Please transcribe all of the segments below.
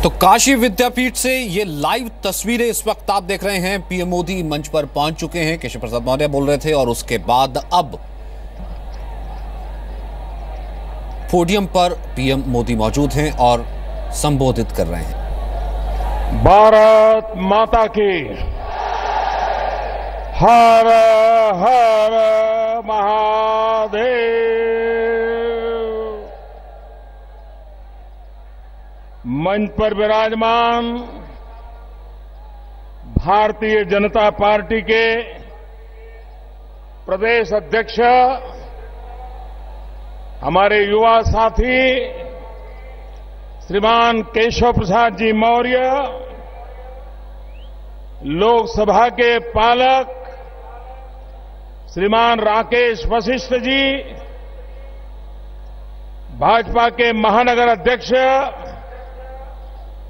तो काशी विद्यापीठ से ये लाइव तस्वीरें इस वक्त आप देख रहे हैं। पीएम मोदी मंच पर पहुंच चुके हैं। केशव प्रसाद मौर्य बोल रहे थे और उसके बाद अब पोडियम पर पीएम मोदी मौजूद हैं और संबोधित कर रहे हैं। भारत माता की हर हर महादेव। मंच पर विराजमान भारतीय जनता पार्टी के प्रदेश अध्यक्ष हमारे युवा साथी श्रीमान केशव प्रसाद जी मौर्य, लोकसभा के पालक श्रीमान राकेश वशिष्ठ जी, भाजपा के महानगर अध्यक्ष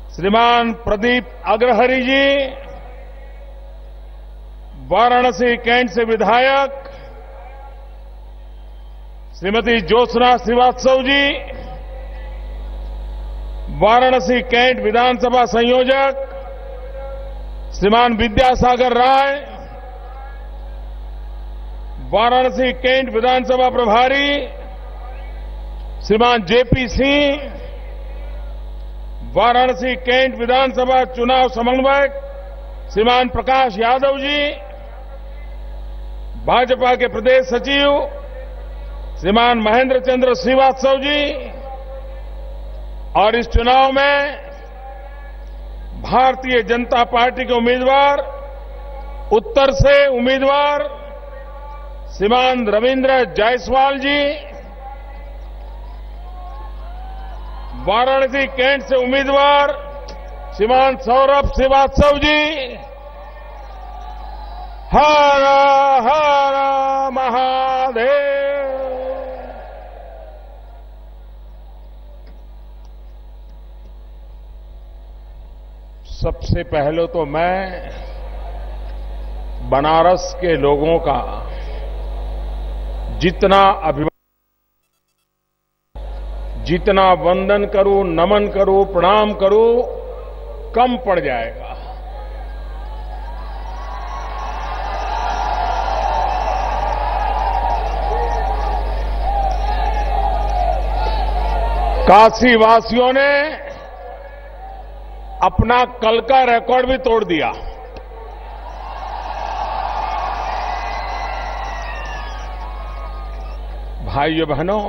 श्रीमान प्रदीप अग्रहरि जी, वाराणसी कैंट से विधायक श्रीमती ज्योत्सना श्रीवास्तव जी, वाराणसी कैंट विधानसभा संयोजक श्रीमान विद्यासागर राय, वाराणसी कैंट विधानसभा प्रभारी श्रीमान जेपी सिंह, वाराणसी कैंट विधानसभा चुनाव समन्वयक श्रीमान प्रकाश यादव जी, भाजपा के प्रदेश सचिव श्रीमान महेंद्र चंद्र श्रीवास्तव जी, और इस चुनाव में भारतीय जनता पार्टी के उम्मीदवार उत्तर से उम्मीदवार श्रीमान रविंद्र जायसवाल जी, वाराणसी कैंट से उम्मीदवार श्रीमान सौरभ श्रीवास्तव जी, हर हर महादेव। सबसे पहले तो मैं बनारस के लोगों का जितना वंदन करूं, नमन करूं, प्रणाम करूं, कम पड़ जाएगा। काशी वासियों ने अपना कल का रिकॉर्ड भी तोड़ दिया। भाइयों बहनों,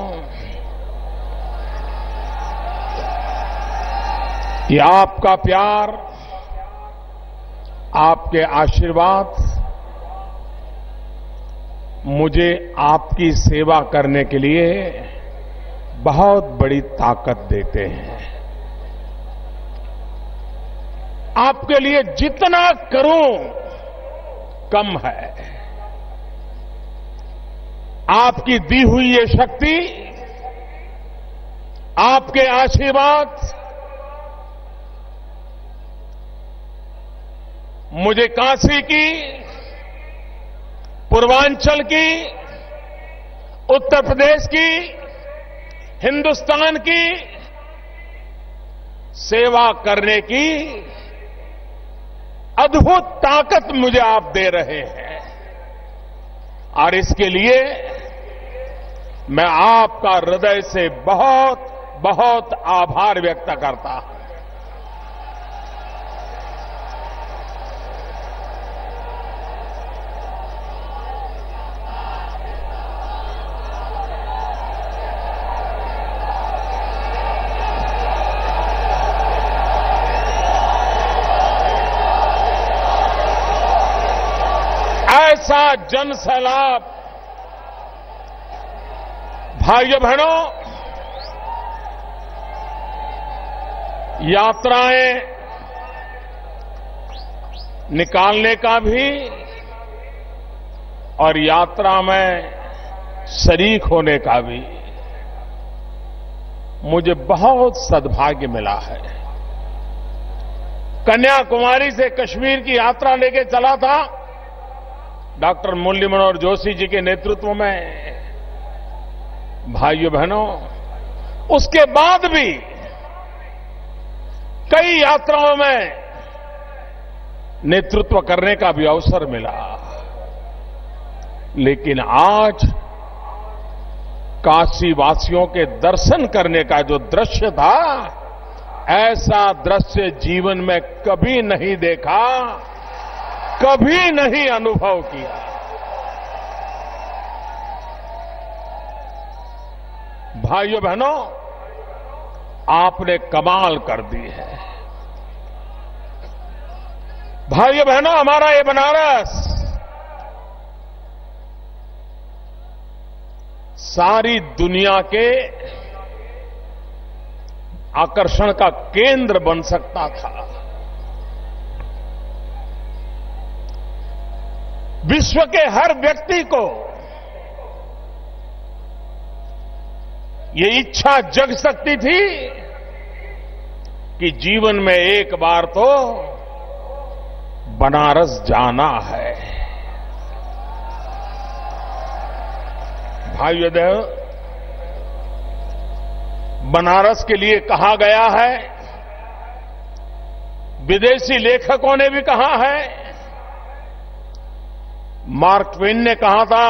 ये आपका प्यार, आपके आशीर्वाद मुझे आपकी सेवा करने के लिए बहुत बड़ी ताकत देते हैं। आपके लिए जितना करूं कम है। आपकी दी हुई ये शक्ति, आपके आशीर्वाद मुझे काशी की, पूर्वांचल की, उत्तर प्रदेश की, हिंदुस्तान की सेवा करने की अद्भुत ताकत मुझे आप दे रहे हैं, और इसके लिए मैं आपका हृदय से बहुत बहुत आभार व्यक्त करता हूं। ऐसा जन सैलाब, भाइयों बहनों, यात्राएं निकालने का भी और यात्रा में शरीक होने का भी मुझे बहुत सद्भाग्य मिला है। कन्याकुमारी से कश्मीर की यात्रा लेके चला था डॉक्टर मुरली मनोहर जोशी जी के नेतृत्व में। भाइयों बहनों, उसके बाद भी कई यात्राओं में नेतृत्व करने का भी अवसर मिला, लेकिन आज काशी वासियों के दर्शन करने का जो दृश्य था, ऐसा दृश्य जीवन में कभी नहीं देखा, कभी नहीं अनुभव किया। भाइयों बहनों, आपने कमाल कर दी है। भाइयों बहनों, हमारा ये बनारस सारी दुनिया के आकर्षण का केंद्र बन सकता था। विश्व के हर व्यक्ति को ये इच्छा जग सकती थी कि जीवन में एक बार तो बनारस जाना है। भाइयों बहनों, बनारस के लिए कहा गया है, विदेशी लेखकों ने भी कहा है, मार्क ट्वेन ने कहा था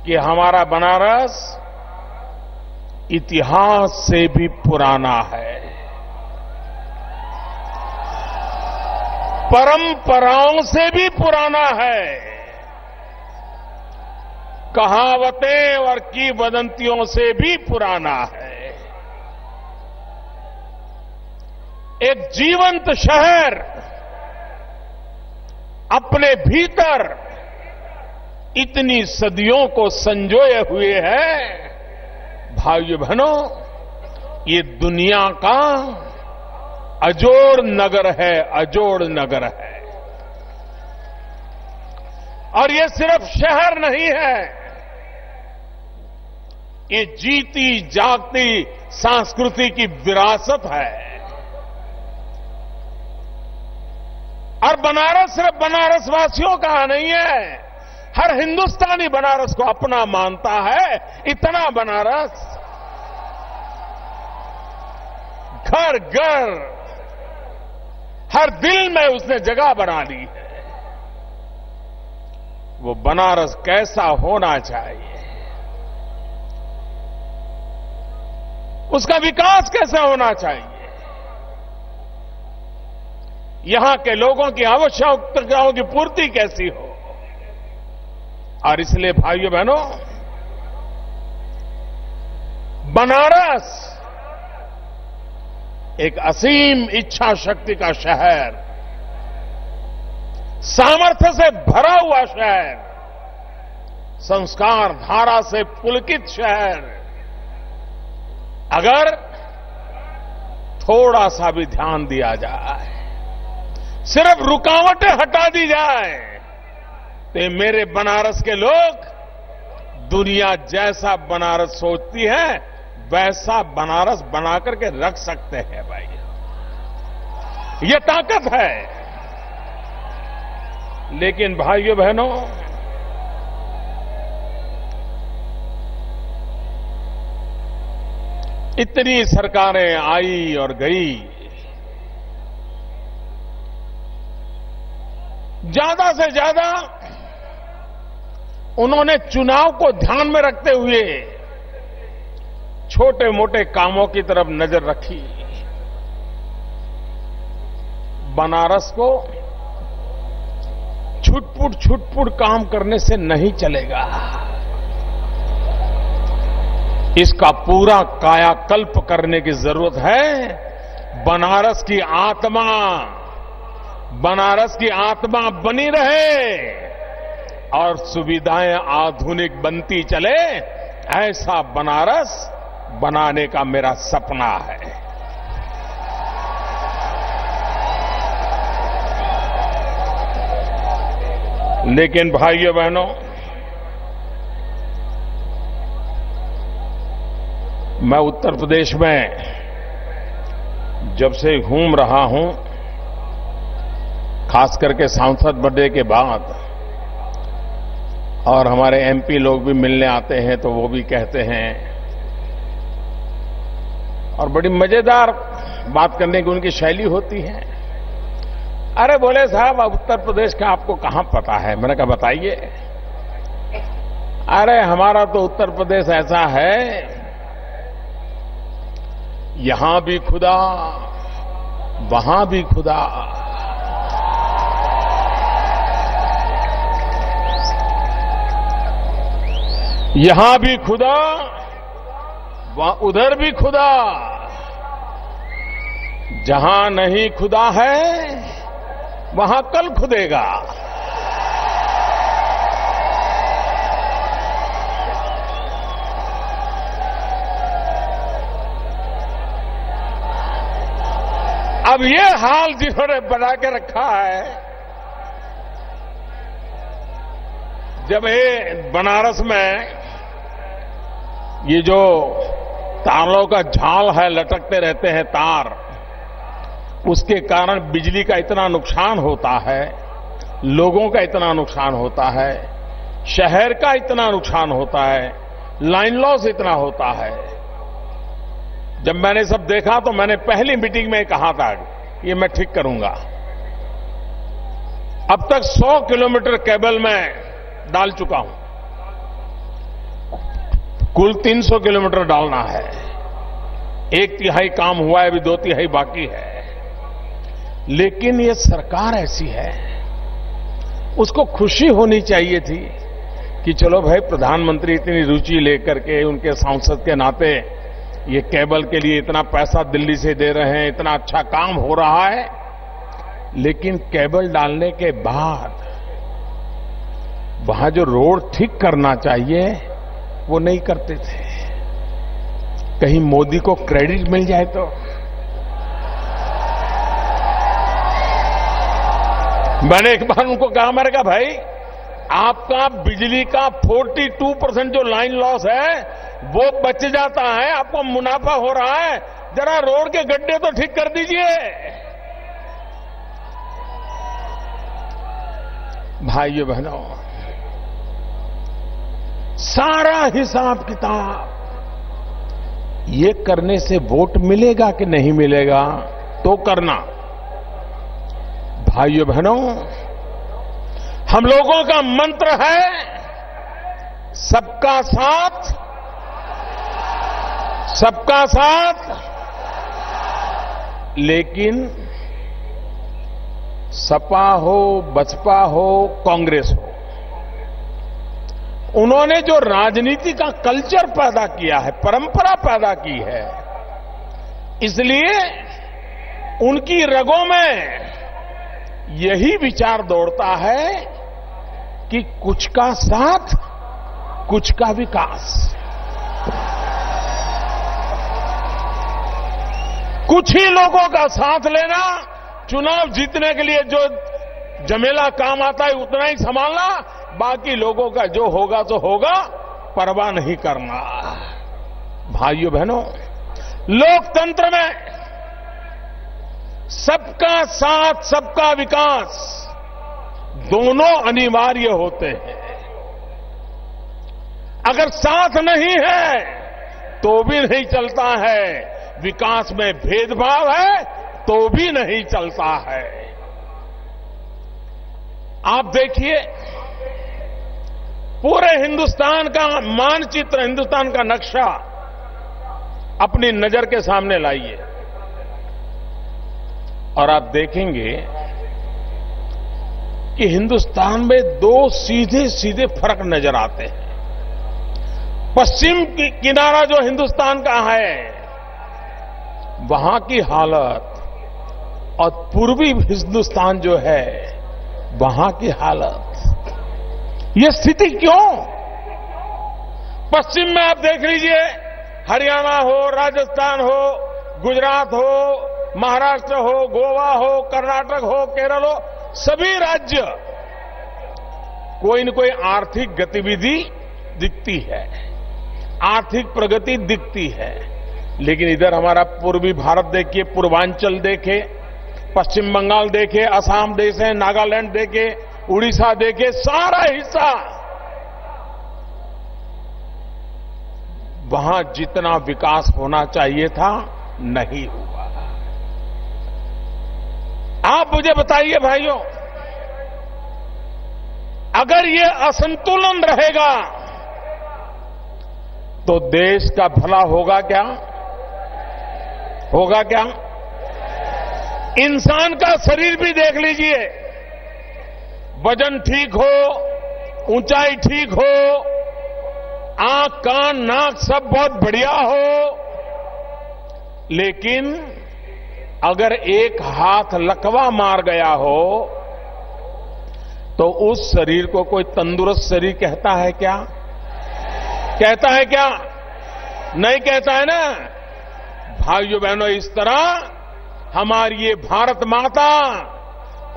कि हमारा बनारस इतिहास से भी पुराना है, परंपराओं से भी पुराना है, कहावतें और किंवदंतियों से भी पुराना है। एक जीवंत शहर अपने भीतर इतनी सदियों को संजोए हुए है। भाइयों बहनों, ये दुनिया का अजोड़ नगर है, अजोड़ नगर है। और ये सिर्फ शहर नहीं है, ये जीती जागती संस्कृति की विरासत है। और बनारस सिर्फ बनारस वासियों का नहीं है, हर हिंदुस्तानी बनारस को अपना मानता है। इतना बनारस घर घर, हर दिल में उसने जगह बना ली है। वो बनारस कैसा होना चाहिए, उसका विकास कैसे होना चाहिए, यहां के लोगों की आवश्यकताओं की पूर्ति कैसी हो। और इसलिए भाइयों बहनों, बनारस एक असीम इच्छा शक्ति का शहर, सामर्थ्य से भरा हुआ शहर, संस्कार धारा से पुलकित शहर, अगर थोड़ा सा भी ध्यान दिया जाए, सिर्फ रुकावटें हटा दी जाए, तो मेरे बनारस के लोग दुनिया जैसा बनारस सोचती है वैसा बनारस बना करके रख सकते हैं। भाई, ये ताकत है। लेकिन भाइयों बहनों, इतनी सरकारें आई और गई, ज्यादा से ज्यादा उन्होंने चुनाव को ध्यान में रखते हुए छोटे मोटे कामों की तरफ नजर रखी। बनारस को छुटपुट काम करने से नहीं चलेगा, इसका पूरा कायाकल्प करने की जरूरत है। बनारस की आत्मा बनी रहे और सुविधाएं आधुनिक बनती चले, ऐसा बनारस बनाने का मेरा सपना है। लेकिन भाइयों बहनों, मैं उत्तर प्रदेश में जब से घूम रहा हूं, खास करके सांसद बर्थडे के बाद, और हमारे एमपी लोग भी मिलने आते हैं तो वो भी कहते हैं, और बड़ी मजेदार बात करने की उनकी शैली होती है। अरे बोले साहब उत्तर प्रदेश का आपको कहां पता है? मैंने कहा बताइए। अरे हमारा तो उत्तर प्रदेश ऐसा है, यहां भी खुदा वहां भी खुदा। यहां भी खुदा उधर भी खुदा, जहां नहीं खुदा है वहां कल खुदेगा। अब ये हाल जिन्होंने बना के रखा है, जब ये बनारस में ये जो तारों का झाल है, लटकते रहते हैं तार, उसके कारण बिजली का इतना नुकसान होता है, लोगों का इतना नुकसान होता है, शहर का इतना नुकसान होता है, लाइन लॉस इतना होता है। जब मैंने सब देखा तो मैंने पहली मीटिंग में कहा था ये मैं ठीक करूंगा। अब तक 100 किलोमीटर केबल में डाल चुका हूं, कुल 300 किलोमीटर डालना है। 1/3 काम हुआ है, अभी 2/3 बाकी है। लेकिन ये सरकार ऐसी है, उसको खुशी होनी चाहिए थी कि चलो भाई प्रधानमंत्री इतनी रुचि लेकर के उनके सांसद के नाते ये केबल के लिए इतना पैसा दिल्ली से दे रहे हैं, इतना अच्छा काम हो रहा है। लेकिन केबल डालने के बाद वहां जो रोड ठीक करना चाहिए वो नहीं करते थे। कहीं मोदी को क्रेडिट मिल जाए तो। मैंने एक बार उनको कहा, मैंने कहा भाई आपका बिजली का 42% जो लाइन लॉस है वो बच जाता है, आपको मुनाफा हो रहा है, जरा रोड के गड्ढे तो ठीक कर दीजिए। भाइयों बहनों, सारा हिसाब किताब ये करने से वोट मिलेगा कि नहीं मिलेगा तो करना। भाइयों बहनों, हम लोगों का मंत्र है सबका साथ, सबका साथ। लेकिन सपा हो, बसपा हो, कांग्रेस हो, उन्होंने जो राजनीति का कल्चर पैदा किया है, परंपरा पैदा की है, इसलिए उनकी रगों में यही विचार दौड़ता है कि कुछ का साथ, कुछ का विकास। कुछ ही लोगों का साथ लेना, चुनाव जीतने के लिए जो जमेला काम आता है उतना ही संभालना, बाकी लोगों का जो होगा तो होगा, परवाह नहीं करना। भाइयों बहनों, लोकतंत्र में सबका साथ, सबका विकास दोनों अनिवार्य होते हैं। अगर साथ नहीं है तो भी नहीं चलता है, विकास में भेदभाव है तो भी नहीं चलता है। आप देखिए, पूरे हिंदुस्तान का मानचित्र, हिंदुस्तान का नक्शा अपनी नजर के सामने लाइए और आप देखेंगे कि हिंदुस्तान में दो सीधे सीधे फर्क नजर आते हैं। पश्चिम की किनारा जो हिंदुस्तान का है वहां की हालत और पूर्वी हिंदुस्तान जो है वहां की हालत, ये स्थिति क्यों? पश्चिम में आप देख लीजिए, हरियाणा हो, राजस्थान हो, गुजरात हो, महाराष्ट्र हो, गोवा हो, कर्नाटक हो, केरल हो, सभी राज्य कोई न कोई आर्थिक गतिविधि दिखती है, आर्थिक प्रगति दिखती है। लेकिन इधर हमारा पूर्वी भारत देखिए, पूर्वांचल देखे, पश्चिम बंगाल देखे, असम देखे, नागालैंड देखे, उड़ीसा देखे, सारा हिस्सा वहां जितना विकास होना चाहिए था नहीं हुआ। आप मुझे बताइए भाइयों, अगर ये असंतुलन रहेगा तो देश का भला होगा क्या? होगा क्या? इंसान का शरीर भी देख लीजिए, वजन ठीक हो, ऊंचाई ठीक हो, आंख कान नाक सब बहुत बढ़िया हो, लेकिन अगर एक हाथ लकवा मार गया हो तो उस शरीर को कोई तंदुरुस्त शरीर कहता है क्या? कहता है क्या? नहीं कहता है ना। भाइयों बहनों, इस तरह हमारी ये भारत माता,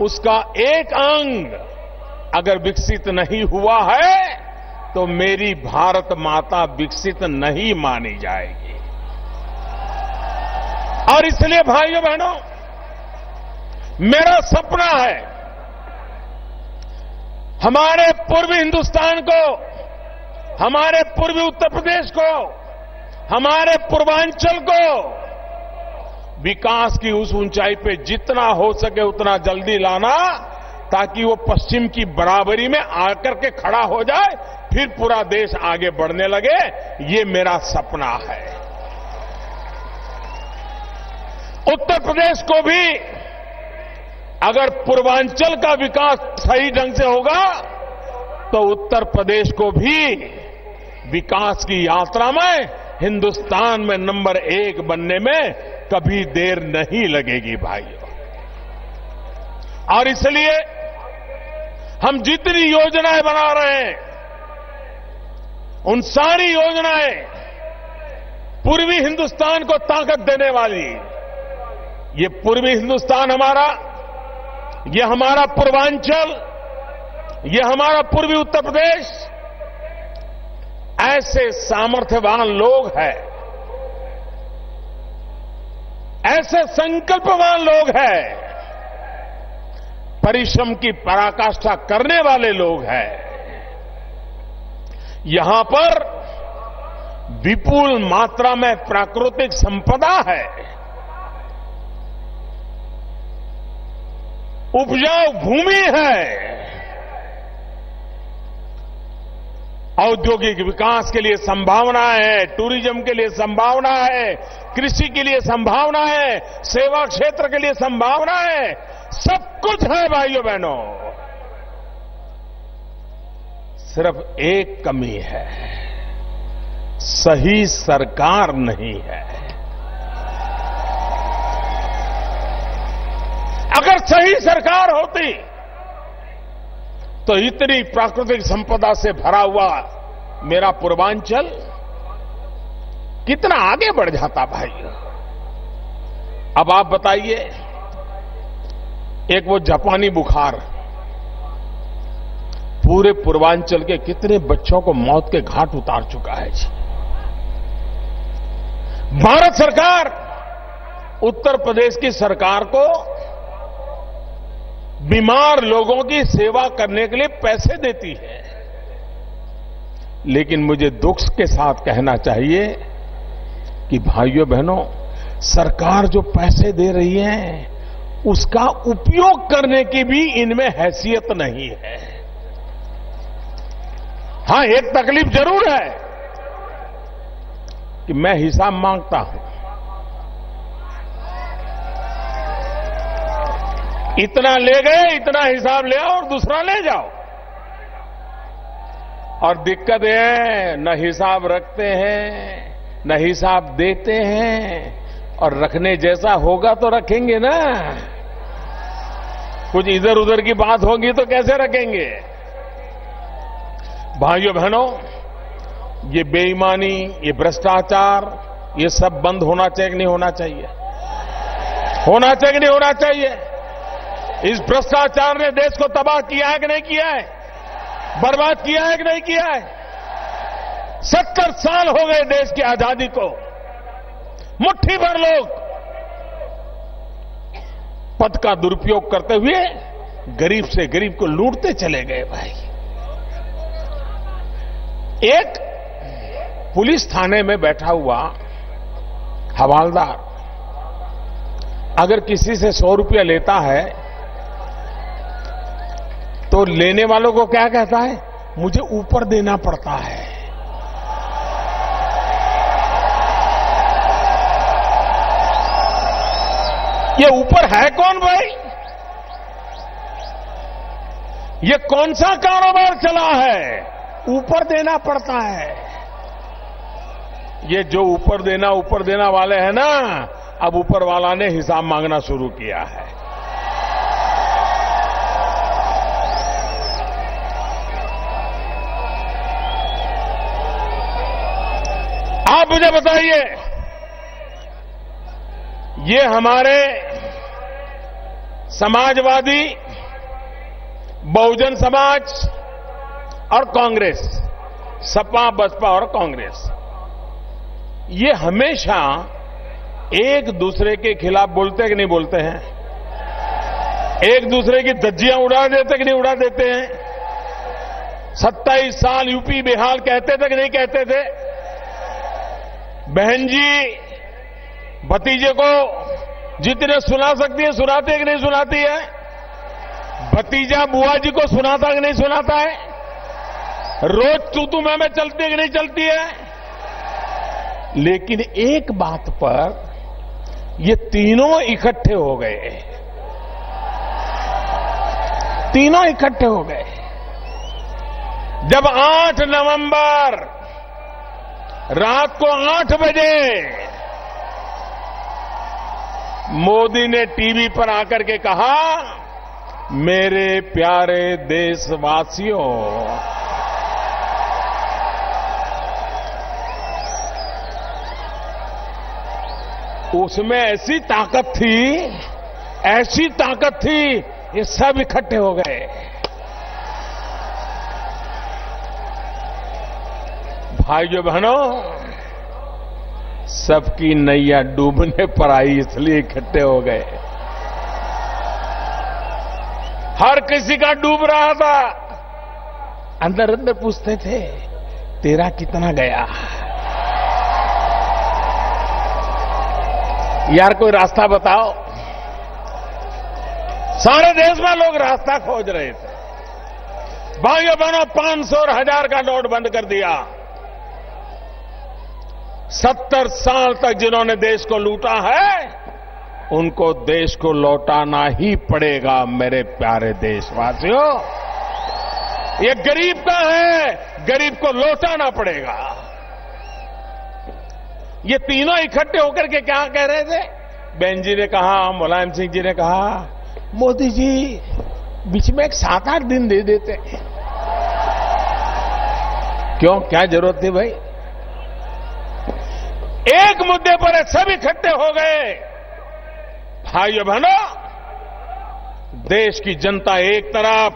उसका एक अंग अगर विकसित नहीं हुआ है तो मेरी भारत माता विकसित नहीं मानी जाएगी। और इसलिए भाइयों बहनों, मेरा सपना है हमारे पूर्वी हिंदुस्तान को, हमारे पूर्वी उत्तर प्रदेश को, हमारे पूर्वांचल को विकास की उस ऊंचाई पे जितना हो सके उतना जल्दी लाना, ताकि वो पश्चिम की बराबरी में आकर के खड़ा हो जाए, फिर पूरा देश आगे बढ़ने लगे। ये मेरा सपना है। उत्तर प्रदेश को भी अगर पूर्वांचल का विकास सही ढंग से होगा तो उत्तर प्रदेश को भी विकास की यात्रा में हिंदुस्तान में नंबर 1 बनने में कभी देर नहीं लगेगी भाइयों। और इसलिए हम जितनी योजनाएं बना रहे हैं, उन सारी योजनाएं पूर्वी हिंदुस्तान को ताकत देने वाली। ये पूर्वी हिंदुस्तान हमारा, ये हमारा पूर्वांचल, ये हमारा पूर्वी उत्तर प्रदेश ऐसे सामर्थ्यवान लोग हैं, ऐसे संकल्पवान लोग हैं, परिश्रम की पराकाष्ठा करने वाले लोग हैं। यहां पर विपुल मात्रा में प्राकृतिक संपदा है, उपजाऊ भूमि है, औद्योगिक विकास के लिए संभावना है, टूरिज्म के लिए संभावना है, कृषि के लिए संभावना है, सेवा क्षेत्र के लिए संभावना है, सब कुछ है भाइयों बहनों। सिर्फ एक कमी है, सही सरकार नहीं है। अगर सही सरकार होती तो इतनी प्राकृतिक संपदा से भरा हुआ मेरा पूर्वांचल कितना आगे बढ़ जाता भाई। अब आप बताइए, एक वो जापानी बुखार पूरे पूर्वांचल के कितने बच्चों को मौत के घाट उतार चुका है जी। भारत सरकार उत्तर प्रदेश की सरकार को बीमार लोगों की सेवा करने के लिए पैसे देती है, लेकिन मुझे दुख के साथ कहना चाहिए कि भाइयों बहनों, सरकार जो पैसे दे रही है उसका उपयोग करने की भी इनमें हैसियत नहीं है। हां, एक तकलीफ जरूर है कि मैं हिसाब मांगता हूं, इतना ले गए, इतना हिसाब ले आओ और दूसरा ले जाओ। और दिक्कत है, न हिसाब रखते हैं, न हिसाब देते हैं, और रखने जैसा होगा तो रखेंगे ना, कुछ इधर उधर की बात होगी तो कैसे रखेंगे। भाइयों बहनों, ये बेईमानी, ये भ्रष्टाचार, ये सब बंद होना चाहिए कि नहीं होना चाहिए? होना चाहिए कि नहीं होना चाहिए? इस भ्रष्टाचार ने देश को तबाह किया है कि नहीं किया है? बर्बाद किया है कि नहीं किया है? 70 साल हो गए देश की आजादी को, मुट्ठी भर लोग पद का दुरुपयोग करते हुए गरीब से गरीब को लूटते चले गए भाई। एक पुलिस थाने में बैठा हुआ हवालदार अगर किसी से 100 रुपया लेता है तो लेने वालों को क्या कहता है? मुझे ऊपर देना पड़ता है। ये ऊपर है कौन भाई? ये कौन सा कारोबार चला है? ऊपर देना पड़ता है। ये जो ऊपर देना वाले हैं ना, अब ऊपर वाला ने हिसाब मांगना शुरू किया है। आप मुझे बताइए, ये हमारे समाजवादी, बहुजन समाज और कांग्रेस, सपा, बसपा और कांग्रेस, ये हमेशा एक दूसरे के खिलाफ बोलते हैं कि नहीं बोलते हैं? एक दूसरे की धज्जियां उड़ा देते कि नहीं उड़ा देते हैं? 27 साल यूपी बिहार कहते थे कि नहीं कहते थे? बहन जी भतीजे को जितने सुना सकती है सुनाती है कि नहीं सुनाती है? भतीजा बुआ जी को सुनाता कि नहीं सुनाता है? रोज तू मैं चलती है कि नहीं चलती है? लेकिन एक बात पर ये तीनों इकट्ठे हो गए। तीनों इकट्ठे हो गए जब 8 नवंबर रात को 8 बजे मोदी ने टीवी पर आकर के कहा, मेरे प्यारे देशवासियों, उसमें ऐसी ताकत थी, ये सब इकट्ठे हो गए। भाइयों बहनों, सबकी नैया डूबने पर आई, इसलिए इकट्ठे हो गए। हर किसी का डूब रहा था। अंदर अंदर पूछते थे, तेरा कितना गया? यार कोई रास्ता बताओ। सारे देश में लोग रास्ता खोज रहे थे। भाइयों बहनों, 500 और 1000 का नोट बंद कर दिया। 70 साल तक जिन्होंने देश को लूटा है, उनको देश को लौटाना ही पड़ेगा। मेरे प्यारे देशवासियों, ये गरीब का है, गरीब को लौटाना पड़ेगा। ये तीनों इकट्ठे होकर के क्या कह रहे थे? बहन जी ने कहा, मुलायम सिंह जी ने कहा, मोदी जी बीच में एक 7-8 दिन दे देते। क्यों, क्या जरूरत थी भाई? एक मुद्दे पर सब इकट्ठे हो गए। भाइयों बहनों, देश की जनता एक तरफ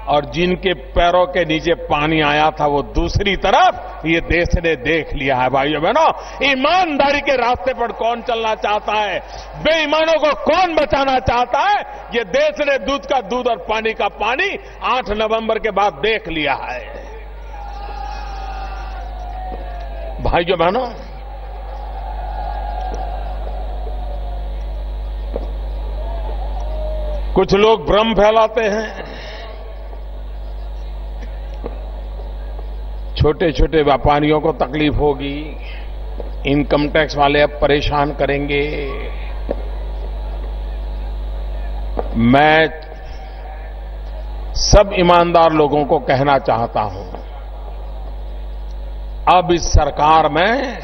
और जिनके पैरों के नीचे पानी आया था वो दूसरी तरफ, ये देश ने देख लिया है। भाइयों बहनों, ईमानदारी के रास्ते पर कौन चलना चाहता है, बेईमानों को कौन बचाना चाहता है, ये देश ने दूध का दूध और पानी का पानी 8 नवंबर के बाद देख लिया है। भाइयों बहनों, कुछ लोग भ्रम फैलाते हैं, छोटे छोटे व्यापारियों को तकलीफ होगी, इनकम टैक्स वाले अब परेशान करेंगे। मैं सब ईमानदार लोगों को कहना चाहता हूं, अब इस सरकार में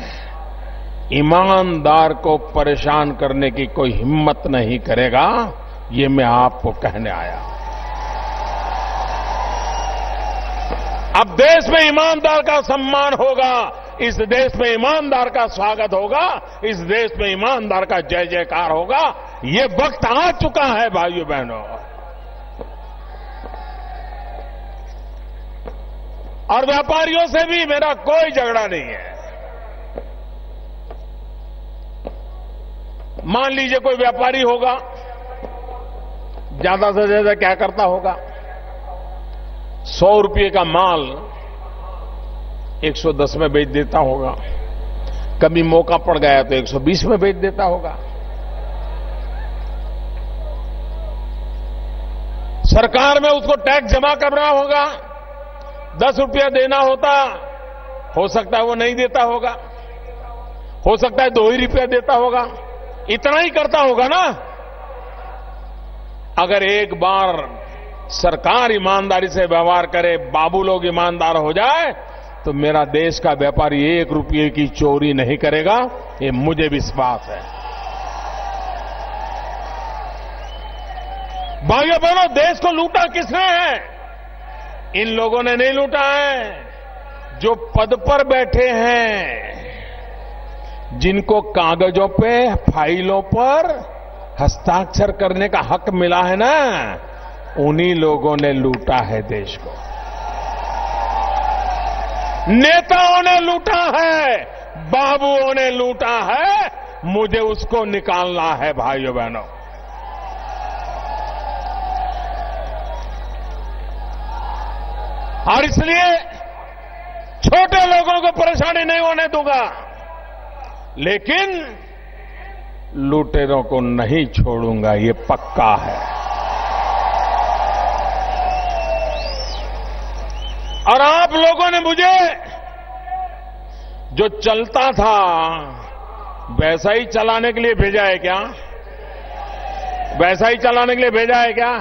ईमानदार को परेशान करने की कोई हिम्मत नहीं करेगा। ये मैं आपको कहने आया। अब देश में ईमानदार का सम्मान होगा, इस देश में ईमानदार का स्वागत होगा, इस देश में ईमानदार का जय जयकार होगा। ये वक्त आ चुका है भाइयों बहनों। और व्यापारियों से भी मेरा कोई झगड़ा नहीं है। मान लीजिए कोई व्यापारी होगा, ज्यादा से ज्यादा क्या करता होगा, 100 रुपये का माल 110 में बेच देता होगा, कभी मौका पड़ गया तो 120 में बेच देता होगा। सरकार में उसको टैक्स जमा करना होगा, 10 रुपया देना होता, हो सकता है वो नहीं देता होगा, हो सकता है 2 ही रुपया देता होगा, इतना ही करता होगा ना। अगर एक बार सरकार ईमानदारी से व्यवहार करे, बाबू लोग ईमानदार हो जाए, तो मेरा देश का व्यापारी 1 रुपये की चोरी नहीं करेगा, ये मुझे विश्वास है। भाइयों बहनों, देश को लूटा किसने है? इन लोगों ने नहीं लूटा है जो पद पर बैठे हैं, जिनको कागजों पे, फाइलों पर हस्ताक्षर करने का हक मिला है ना, उन्हीं लोगों ने लूटा है देश को। नेताओं ने लूटा है, बाबुओं ने लूटा है, मुझे उसको निकालना है भाइयों बहनों। और इसलिए छोटे लोगों को परेशानी नहीं होने दूंगा, लेकिन लुटेरों को नहीं छोड़ूंगा, ये पक्का है। और आप लोगों ने मुझे जो चलता था वैसा ही चलाने के लिए भेजा है क्या? वैसा ही चलाने के लिए भेजा है क्या?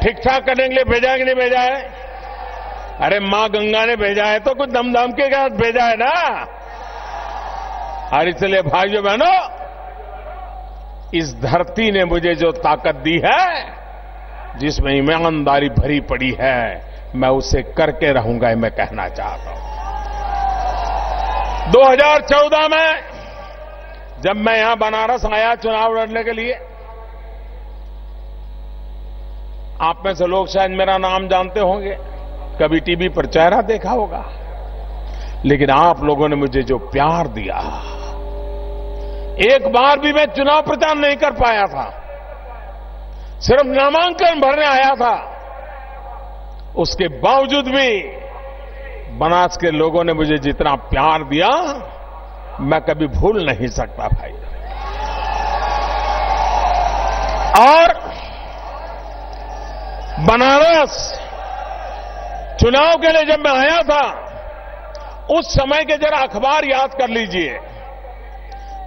ठीक ठाक करने के लिए भेजा है कि नहीं भेजा है? अरे मां गंगा ने भेजा है तो कुछ दमदम के साथ भेजा है ना। और इसलिए भाइयों बहनों, इस धरती ने मुझे जो ताकत दी है, जिसमें ईमानदारी भरी पड़ी है, मैं उसे करके रहूंगा, मैं कहना चाहता हूं। 2014 में जब मैं यहां बनारस आया चुनाव लड़ने के लिए, आप में से लोग शायद मेरा नाम जानते होंगे, कभी टीवी पर चेहरा देखा होगा, लेकिन आप लोगों ने मुझे जो प्यार दिया, एक बार भी मैं चुनाव प्रचार नहीं कर पाया था, सिर्फ नामांकन भरने आया था, उसके बावजूद भी बनास के लोगों ने मुझे जितना प्यार दिया, मैं कभी भूल नहीं सकता भाई। और बनारस चुनाव के लिए जब मैं आया था, उस समय के जरा अखबार याद कर लीजिए।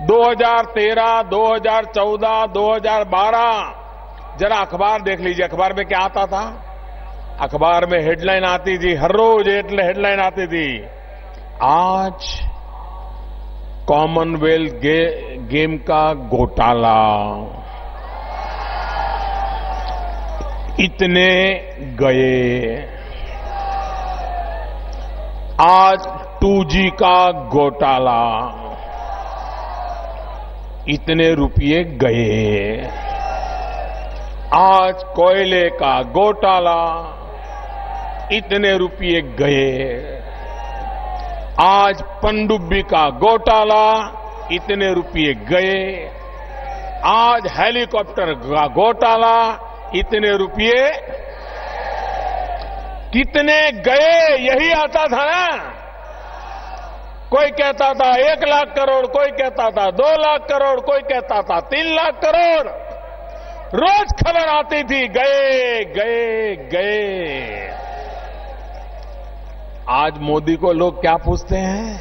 2013, 2014, 2012 जरा अखबार देख लीजिए। अखबार में क्या आता था? अखबार में हेडलाइन आती थी, हर रोज हेडलाइन आती थी, आज कॉमनवेल्थ गेम का घोटाला, इतने गए, आज 2G का घोटाला, इतने रुपये गए, आज कोयले का घोटाला, इतने रुपये गए, आज पनडुब्बी का घोटाला, इतने रुपये गए, आज हेलीकॉप्टर का घोटाला, इतने रुपये कितने गए, यही आता था ना। कोई कहता था 1 लाख करोड़, कोई कहता था 2 लाख करोड़, कोई कहता था 3 लाख करोड़, रोज खबर आती थी, गए गए गए। आज मोदी को लोग क्या पूछते हैं?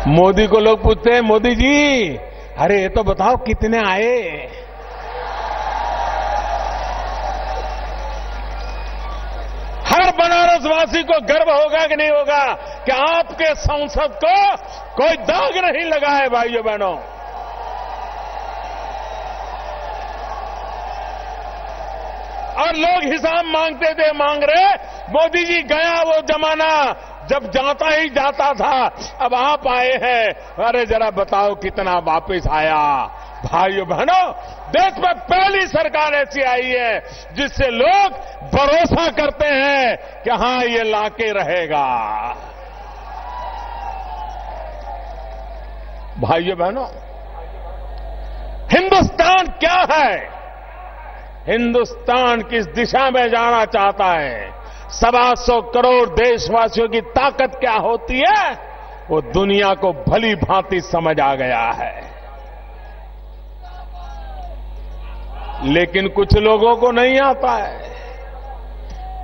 मोदी को लोग पूछते हैं, मोदी जी अरे ये तो बताओ कितने आए। हर बनारसवासी को गर्व होगा कि नहीं होगा कि आपके संसद को कोई दाग नहीं लगा है भाइयों बहनों। और लोग हिसाब मांगते थे, मांग रहे, मोदी जी गया वो जमाना जब जाता ही जाता था, अब आप आए हैं, अरे जरा बताओ कितना वापस आया। भाइयों बहनों, देश में पहली सरकार ऐसी आई है जिससे लोग भरोसा करते हैं कि हां ये लाके रहेगा। भाइयों बहनों, हिंदुस्तान क्या है? हिंदुस्तान किस दिशा में जाना चाहता है? 125 करोड़ देशवासियों की ताकत क्या होती है, वो दुनिया को भली भांति समझ आ गया है। लेकिन कुछ लोगों को नहीं आता है,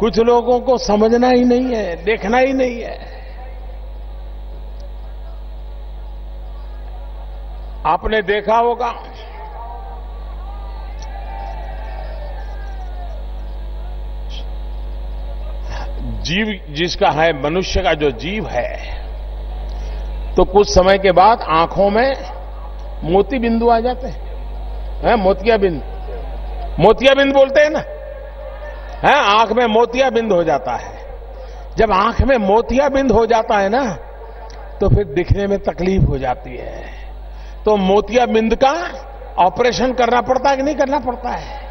कुछ लोगों को समझना ही नहीं है, देखना ही नहीं है। आपने देखा होगा जीव जिसका है, मनुष्य का जो जीव है, तो कुछ समय के बाद आंखों में मोती बिंदु आ जाते हैं, मोतियाबिंद, मोतियाबिंद बोलते हैं ना, है आंख में मोतियाबिंद हो जाता है। जब आंख में मोतियाबिंद हो जाता है ना, तो फिर दिखने में तकलीफ हो जाती है। तो मोतियाबिंद का ऑपरेशन करना पड़ता है कि नहीं करना पड़ता है?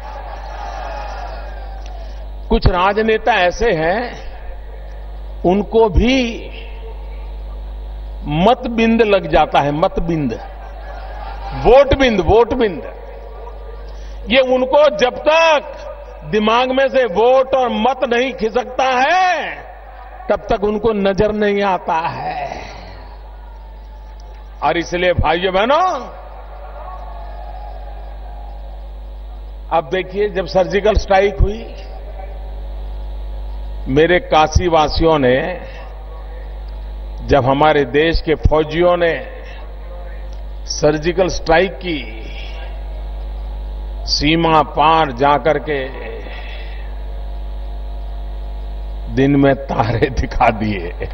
कुछ राजनेता ऐसे हैं, उनको भी मतबिंद लग जाता है, मतबिंद, वोटबिंद, वोटबिंद। ये उनको जब तक दिमाग में से वोट और मत नहीं खिसकता है, तब तक उनको नजर नहीं आता है। और इसलिए भाइयों बहनों, अब देखिए, जब सर्जिकल स्ट्राइक हुई, मेरे काशी वासियों ने, जब हमारे देश के फौजियों ने सर्जिकल स्ट्राइक की, सीमा पार जाकर के दिन में तारे दिखा दिए।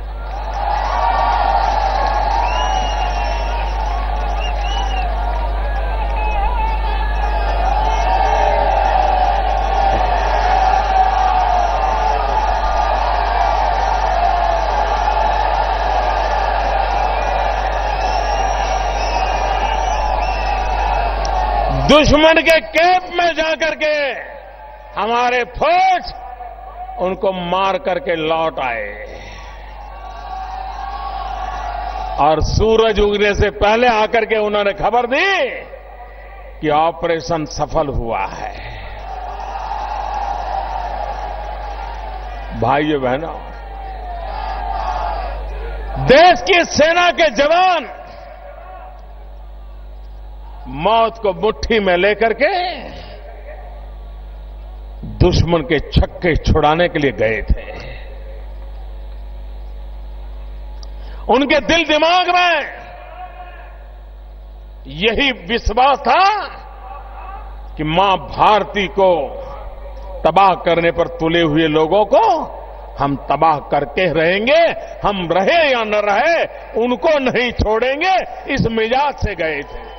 दुश्मन के कैंप में जाकर के हमारे फौज उनको मार करके लौट आए, और सूरज उगने से पहले आकर के उन्होंने खबर दी कि ऑपरेशन सफल हुआ है। भाइयों बहनों, देश की सेना के जवान मौत को मुट्ठी में लेकर के दुश्मन के छक्के छुड़ाने के लिए गए थे। उनके दिल दिमाग में यही विश्वास था कि मां भारती को तबाह करने पर तुले हुए लोगों को हम तबाह करके रहेंगे, हम रहे या न रहे उनको नहीं छोड़ेंगे, इस मिजाज से गए थे।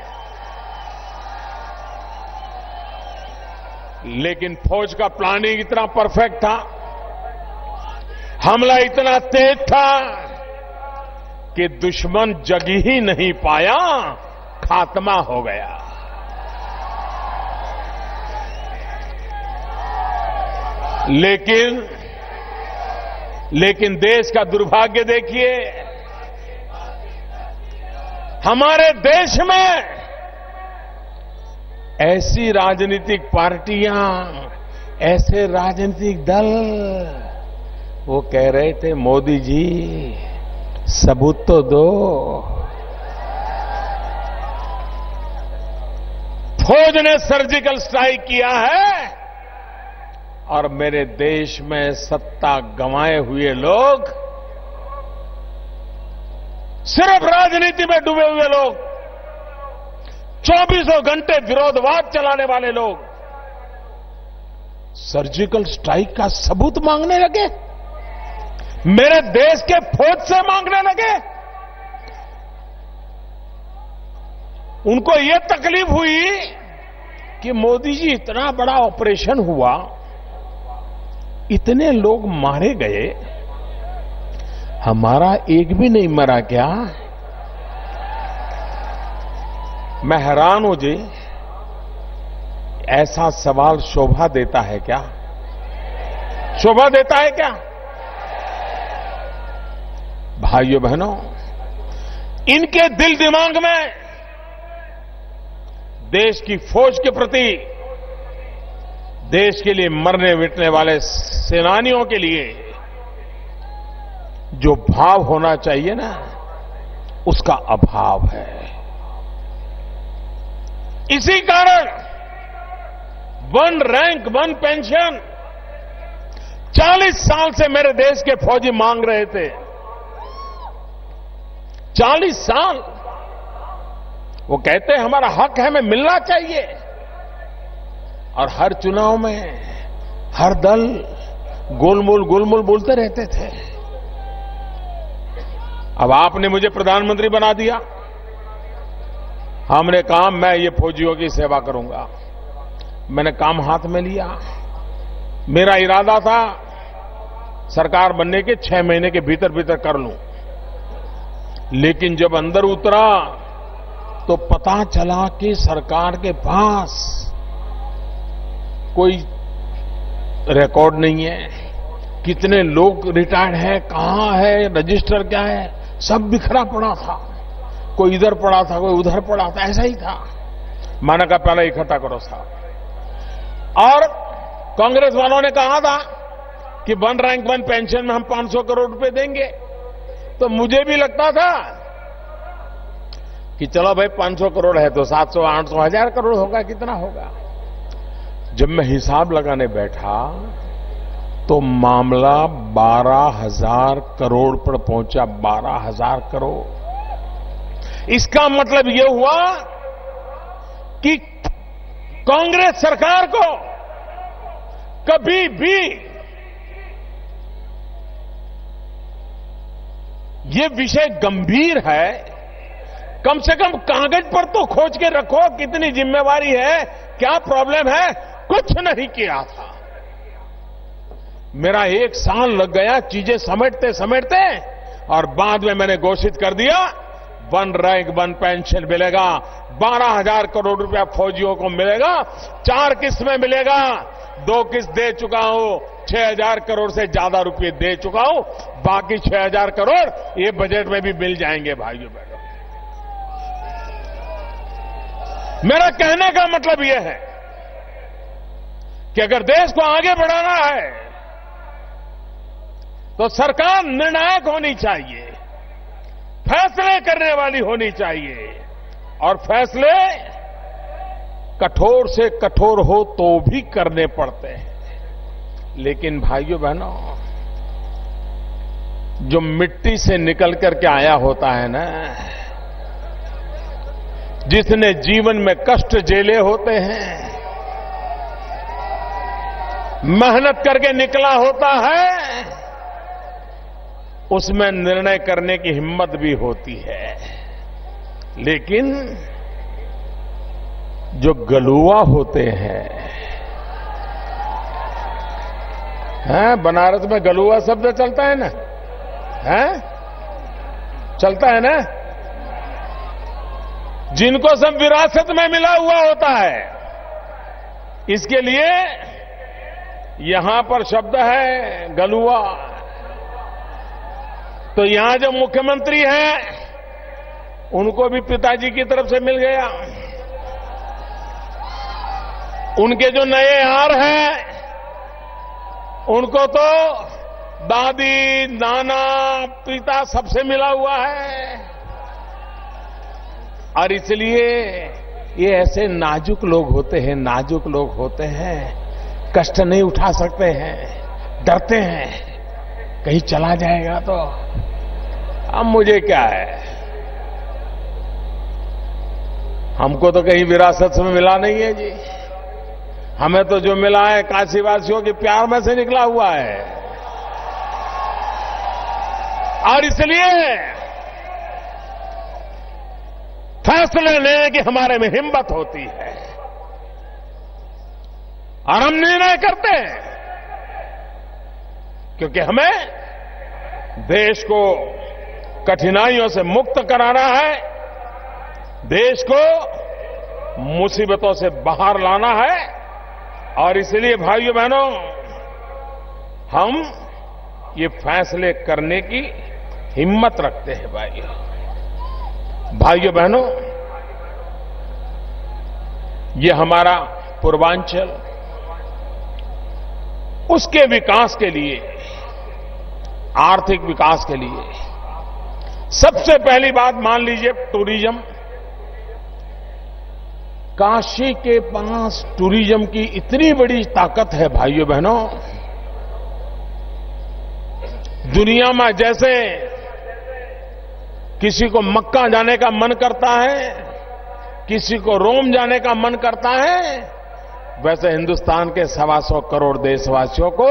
लेकिन फौज का प्लानिंग इतना परफेक्ट था, हमला इतना तेज था कि दुश्मन जग ही नहीं पाया, खात्मा हो गया। लेकिन देश का दुर्भाग्य देखिए, हमारे देश में ऐसी राजनीतिक पार्टियां, ऐसे राजनीतिक दल, वो कह रहे थे मोदी जी सबूत तो दो। फौज ने सर्जिकल स्ट्राइक किया है और मेरे देश में सत्ता गंवाए हुए लोग, सिर्फ राजनीति में डूबे हुए लोग, 24 घंटे विरोधवाद चलाने वाले लोग सर्जिकल स्ट्राइक का सबूत मांगने लगे, मेरे देश के फौज से मांगने लगे। उनको यह तकलीफ हुई कि मोदी जी इतना बड़ा ऑपरेशन हुआ, इतने लोग मारे गए, हमारा एक भी नहीं मरा क्या? मैं हैरान हूं जी, ऐसा सवाल शोभा देता है क्या? शोभा देता है क्या? भाइयों बहनों, इनके दिल दिमाग में देश की फौज के प्रति, देश के लिए मरने मिटने वाले सेनानियों के लिए जो भाव होना चाहिए ना, उसका अभाव है। इसी कारण वन रैंक वन पेंशन 40 साल से मेरे देश के फौजी मांग रहे थे। 40 साल वो कहते हैं हमारा हक है, हमें मिलना चाहिए। और हर चुनाव में हर दल गोलमोल बोलते रहते थे। अब आपने मुझे प्रधानमंत्री बना दिया। हमने कहा मैं ये फौजियों की सेवा करूंगा। मैंने काम हाथ में लिया। मेरा इरादा था सरकार बनने के 6 महीने के भीतर भीतर कर लूं। लेकिन जब अंदर उतरा तो पता चला कि सरकार के पास कोई रिकॉर्ड नहीं है, कितने लोग रिटायर्ड हैं, कहां है, रजिस्टर क्या है, सब बिखरा पड़ा था। कोई इधर पड़ा था, कोई उधर पड़ा था, ऐसा ही था। मैंने कहा पहले इकट्ठा करो साहब। और कांग्रेस वालों ने कहा था कि वन रैंक वन पेंशन में हम 500 करोड़ रुपए देंगे। तो मुझे भी लगता था कि चलो भाई 500 करोड़ है तो 700, 800, 1000 करोड़ होगा, कितना होगा। जब मैं हिसाब लगाने बैठा तो मामला 12,000 करोड़ पर पहुंचा। 12,000 करोड़। इसका मतलब यह हुआ कि कांग्रेस सरकार को कभी भी ये विषय गंभीर है, कम से कम कागज पर तो खोज के रखो कितनी जिम्मेवारी है, क्या प्रॉब्लम है, कुछ नहीं किया था। मेरा 1 साल लग गया चीजें समेटते समेटते, और बाद में मैंने घोषित कर दिया वन रैंक वन पेंशन मिलेगा। 12,000 करोड़ रुपया फौजियों को मिलेगा। 4 किस्त में मिलेगा। 2 किस्त दे चुका हूं। 6,000 करोड़ से ज्यादा रुपए दे चुका हूं। बाकी 6,000 करोड़ ये बजट में भी मिल जाएंगे भाइयों बहनों। मेरा कहने का मतलब यह है कि अगर देश को आगे बढ़ाना है तो सरकार निर्णायक होनी चाहिए, फैसले करने वाली होनी चाहिए, और फैसले कठोर से कठोर हो तो भी करने पड़ते हैं। लेकिन भाइयों बहनों, जो मिट्टी से निकल करके आया होता है ना, जिसने जीवन में कष्ट झेले होते हैं, मेहनत करके निकला होता है, उसमें निर्णय करने की हिम्मत भी होती है। लेकिन जो गलुआ होते हैं, बनारस में गलुआ शब्द चलता है ना, चलता है ना, जिनको सब विरासत में मिला हुआ होता है। इसके लिए यहां पर शब्द है गलुआ। तो यहां जो मुख्यमंत्री हैं उनको भी पिताजी की तरफ से मिल गया। उनके जो नए यार हैं उनको तो दादी, नाना, पिता सबसे मिला हुआ है। और इसलिए ये ऐसे नाजुक लोग होते हैं, नाजुक लोग होते हैं, कष्ट नहीं उठा सकते हैं, डरते हैं कहीं चला जाएगा तो। अब मुझे क्या है, हमको तो कहीं विरासत में मिला नहीं है जी। हमें तो जो मिला है काशीवासियों के प्यार में से निकला हुआ है। और इसलिए फैसले लेने की हमारे में हिम्मत होती है और हम निर्णय करते हैं, क्योंकि हमें देश को कठिनाइयों से मुक्त कराना है, देश को मुसीबतों से बाहर लाना है। और इसलिए भाइयों बहनों, हम ये फैसले करने की हिम्मत रखते हैं। भाइयों बहनों, ये हमारा पूर्वांचल, उसके विकास के लिए, आर्थिक विकास के लिए सबसे पहली बात मान लीजिए टूरिज्म। काशी के पास टूरिज्म की इतनी बड़ी ताकत है भाइयों बहनों। दुनिया में जैसे किसी को मक्का जाने का मन करता है, किसी को रोम जाने का मन करता है, वैसे हिंदुस्तान के 125 करोड़ देशवासियों को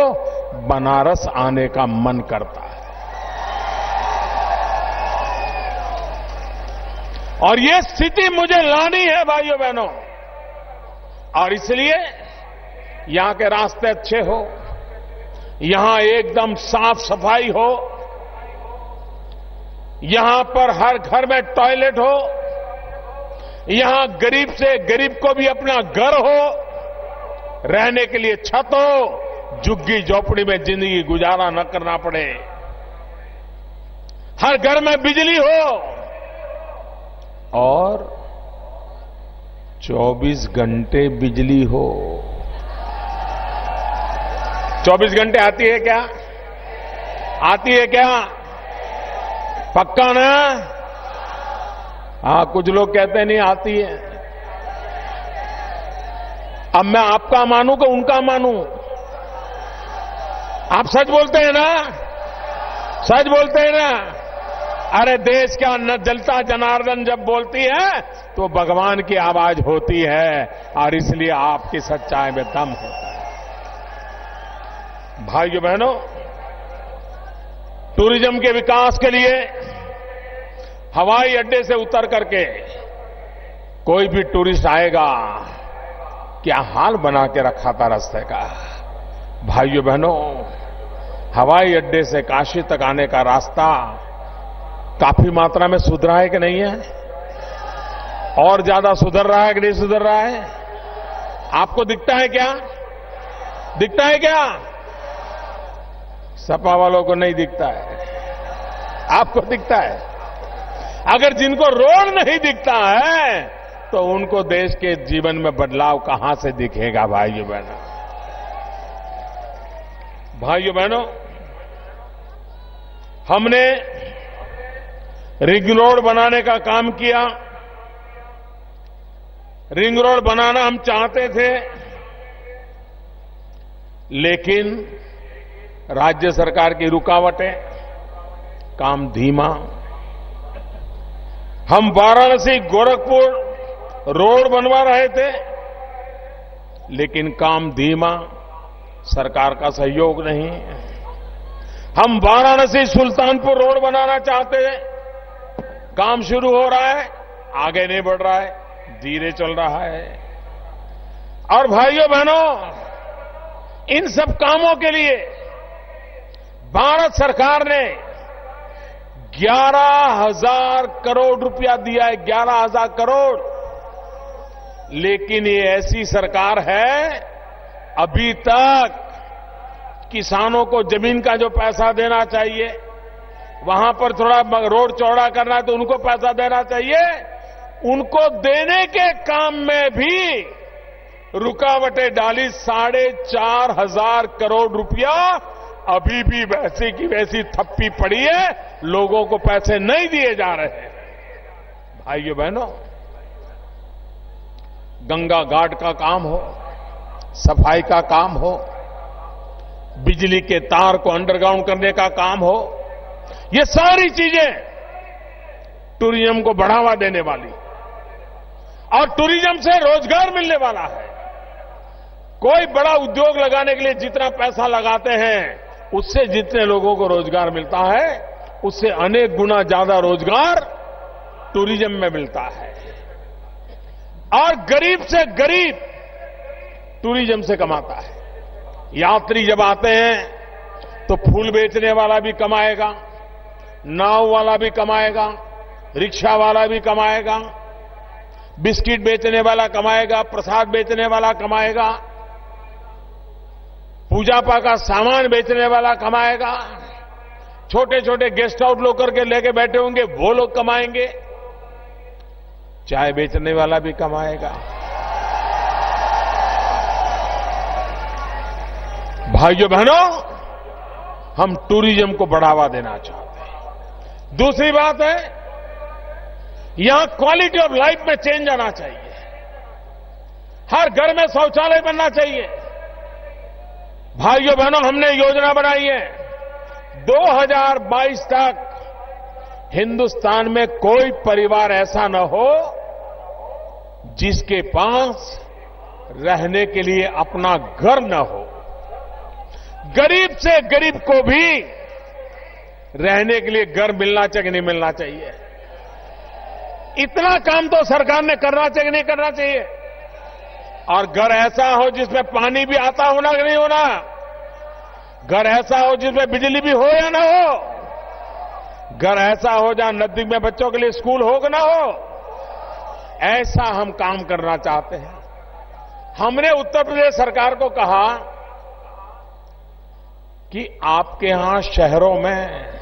बनारस आने का मन करता है। और ये स्थिति मुझे लानी है भाइयों बहनों। और इसलिए यहां के रास्ते अच्छे हो, यहां एकदम साफ सफाई हो, यहां पर हर घर में टॉयलेट हो, यहां गरीब से गरीब को भी अपना घर हो, रहने के लिए छत हो, झुग्गी झोपड़ी में जिंदगी गुजारा न करना पड़े, हर घर में बिजली हो और 24 घंटे बिजली हो। 24 घंटे आती है क्या? आती है क्या? पक्का ना? हाँ, कुछ लोग कहते हैं नहीं आती है। अब मैं आपका मानूं कि उनका मानूं? आप सच बोलते हैं ना? सच बोलते हैं ना? अरे देश का न जलता जनार्दन जब बोलती है तो भगवान की आवाज होती है, और इसलिए आपकी सच्चाई में दम होता है। भाइयों बहनों, टूरिज्म के विकास के लिए हवाई अड्डे से उतर करके कोई भी टूरिस्ट आएगा, क्या हाल बना के रखा था रास्ते का। भाइयों बहनों, हवाई अड्डे से काशी तक आने का रास्ता काफी मात्रा में सुधरा है कि नहीं है? और ज्यादा सुधर रहा है कि नहीं सुधर रहा है? आपको दिखता है क्या? दिखता है क्या? सपा वालों को नहीं दिखता है, आपको दिखता है। अगर जिनको रोड नहीं दिखता है तो उनको देश के जीवन में बदलाव कहां से दिखेगा? भाइयों बहनों, भाइयों बहनों, हमने रिंग रोड बनाने का काम किया। रिंग रोड बनाना हम चाहते थे, लेकिन राज्य सरकार की रुकावटें, काम धीमा। हम वाराणसी गोरखपुर रोड बनवा रहे थे, लेकिन काम धीमा, सरकार का सहयोग नहीं। हम वाराणसी सुल्तानपुर रोड बनाना चाहते हैं, काम शुरू हो रहा है, आगे नहीं बढ़ रहा है, धीरे चल रहा है। और भाइयों बहनों, इन सब कामों के लिए भारत सरकार ने 11,000 करोड़ रुपया दिया है, 11,000 करोड़। लेकिन ये ऐसी सरकार है, अभी तक किसानों को जमीन का जो पैसा देना चाहिए, वहां पर थोड़ा रोड चौड़ा करना है तो उनको पैसा देना चाहिए, उनको देने के काम में भी रुकावटें डाली। 4,500 करोड़ रुपया अभी भी वैसे की वैसी थप्पी पड़ी है, लोगों को पैसे नहीं दिए जा रहे। भाइयों बहनों, गंगा घाट का काम हो, सफाई का काम हो, बिजली के तार को अंडरग्राउंड करने का काम हो, ये सारी चीजें टूरिज्म को बढ़ावा देने वाली, और टूरिज्म से रोजगार मिलने वाला है। कोई बड़ा उद्योग लगाने के लिए जितना पैसा लगाते हैं, उससे जितने लोगों को रोजगार मिलता है, उससे अनेक गुना ज्यादा रोजगार टूरिज्म में मिलता है। और गरीब से गरीब टूरिज्म से कमाता है। यात्री जब आते हैं तो फूल बेचने वाला भी कमाएगा, नाव वाला भी कमाएगा, रिक्शा वाला भी कमाएगा, बिस्किट बेचने वाला कमाएगा, प्रसाद बेचने वाला कमाएगा, पूजा पाठ का सामान बेचने वाला कमाएगा, छोटे छोटे गेस्ट हाउस लोग करके लेके बैठे होंगे वो लोग कमाएंगे, चाय बेचने वाला भी कमाएगा। भाइयों बहनों, हम टूरिज्म को बढ़ावा देना चाहते हैं। दूसरी बात है, यहां क्वालिटी ऑफ लाइफ में चेंज आना चाहिए। हर घर में शौचालय बनना चाहिए। भाइयों बहनों, हमने योजना बनाई है 2022 तक हिंदुस्तान में कोई परिवार ऐसा न हो जिसके पास रहने के लिए अपना घर न हो। गरीब से गरीब को भी रहने के लिए घर मिलना चाहिए कि नहीं मिलना चाहिए। इतना काम तो सरकार ने करना चाहिए कि नहीं करना चाहिए। और घर ऐसा हो जिसमें पानी भी आता होना कि नहीं होना। घर ऐसा हो जिसमें बिजली भी हो या ना हो। घर ऐसा हो जहां नजदीक में बच्चों के लिए स्कूल हो कि ना हो। ऐसा हम काम करना चाहते हैं। हमने उत्तर प्रदेश सरकार को कहा कि आपके यहां शहरों में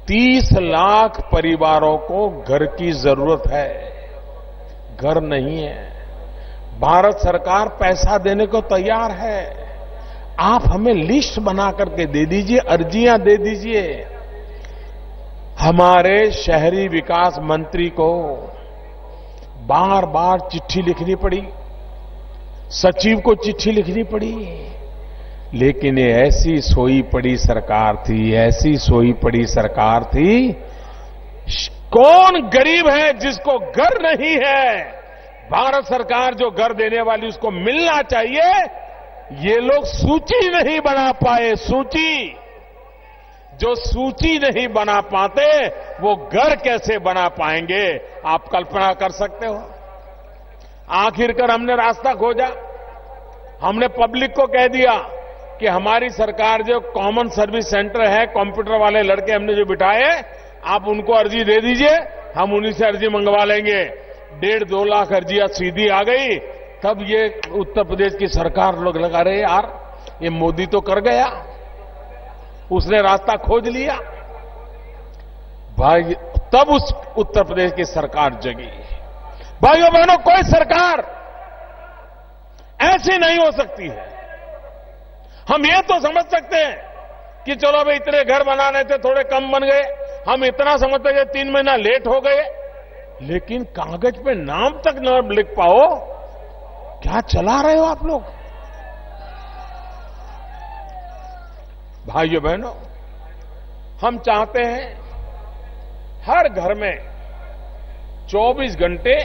30 लाख परिवारों को घर की जरूरत है, घर नहीं है। भारत सरकार पैसा देने को तैयार है। आप हमें लिस्ट बना करके दे दीजिए, अर्जियां दे दीजिए। हमारे शहरी विकास मंत्री को बार बार चिट्ठी लिखनी पड़ी, सचिव को चिट्ठी लिखनी पड़ी, लेकिन ये ऐसी सोई पड़ी सरकार थी, ऐसी सोई पड़ी सरकार थी। कौन गरीब है जिसको घर नहीं है? भारत सरकार जो घर देने वाली उसको मिलना चाहिए। ये लोग सूची नहीं बना पाए। सूची, जो सूची नहीं बना पाते वो घर कैसे बना पाएंगे? आप कल्पना कर सकते हो। आखिरकार हमने रास्ता खोजा। हमने पब्लिक को कह दिया कि हमारी सरकार जो कॉमन सर्विस सेंटर है, कंप्यूटर वाले लड़के हमने जो बिठाए, आप उनको अर्जी दे दीजिए, हम उन्हीं से अर्जी मंगवा लेंगे। 1.5-2 लाख अर्जियां सीधी आ गई। तब ये उत्तर प्रदेश की सरकार लोग लगा रहे यार, ये मोदी तो कर गया, उसने रास्ता खोज लिया। भाई तब उस उत्तर प्रदेश की सरकार जगी। भाइयों बहनों, कोई सरकार ऐसी नहीं हो सकती है। हम ये तो समझ सकते हैं कि चलो भाई इतने घर बनाने थे, थोड़े कम बन गए। हम इतना समझते हैं 3 महीना लेट हो गए, लेकिन कागज पे नाम तक न लिख पाओ। क्या चला रहे हो आप लोग? भाइयों बहनों, हम चाहते हैं हर घर में 24 घंटे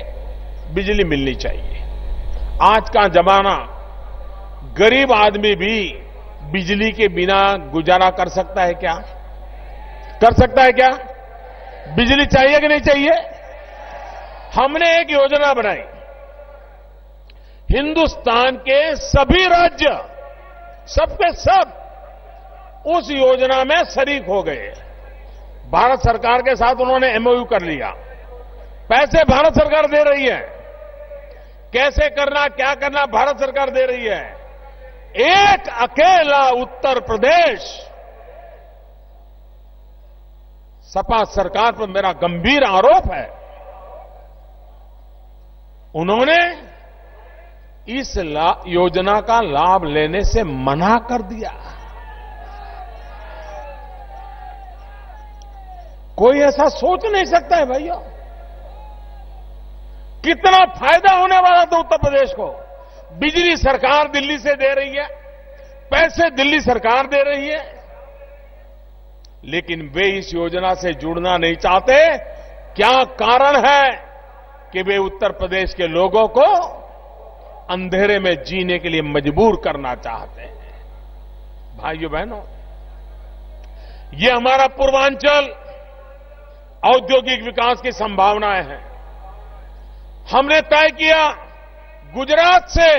बिजली मिलनी चाहिए। आज का जमाना, गरीब आदमी भी बिजली के बिना गुजारा कर सकता है क्या? कर सकता है क्या? बिजली चाहिए कि नहीं चाहिए? हमने एक योजना बनाई। हिंदुस्तान के सभी राज्य, सबके सब उस योजना में शरीक हो गए। भारत सरकार के साथ उन्होंने एमओयू कर लिया। पैसे भारत सरकार दे रही है। कैसे करना, क्या करना, भारत सरकार दे रही है। एक अकेला उत्तर प्रदेश, सपा सरकार पर मेरा गंभीर आरोप है, उन्होंने इस योजना का लाभ लेने से मना कर दिया। कोई ऐसा सोच नहीं सकता है भाइयों। कितना फायदा होने वाला था उत्तर प्रदेश को। बिजली सरकार दिल्ली से दे रही है, पैसे दिल्ली सरकार दे रही है, लेकिन वे इस योजना से जुड़ना नहीं चाहते। क्या कारण है कि वे उत्तर प्रदेश के लोगों को अंधेरे में जीने के लिए मजबूर करना चाहते हैं? भाइयों बहनों, ये हमारा पूर्वांचल औद्योगिक विकास की संभावनाएं हैं। हमने तय किया गुजरात से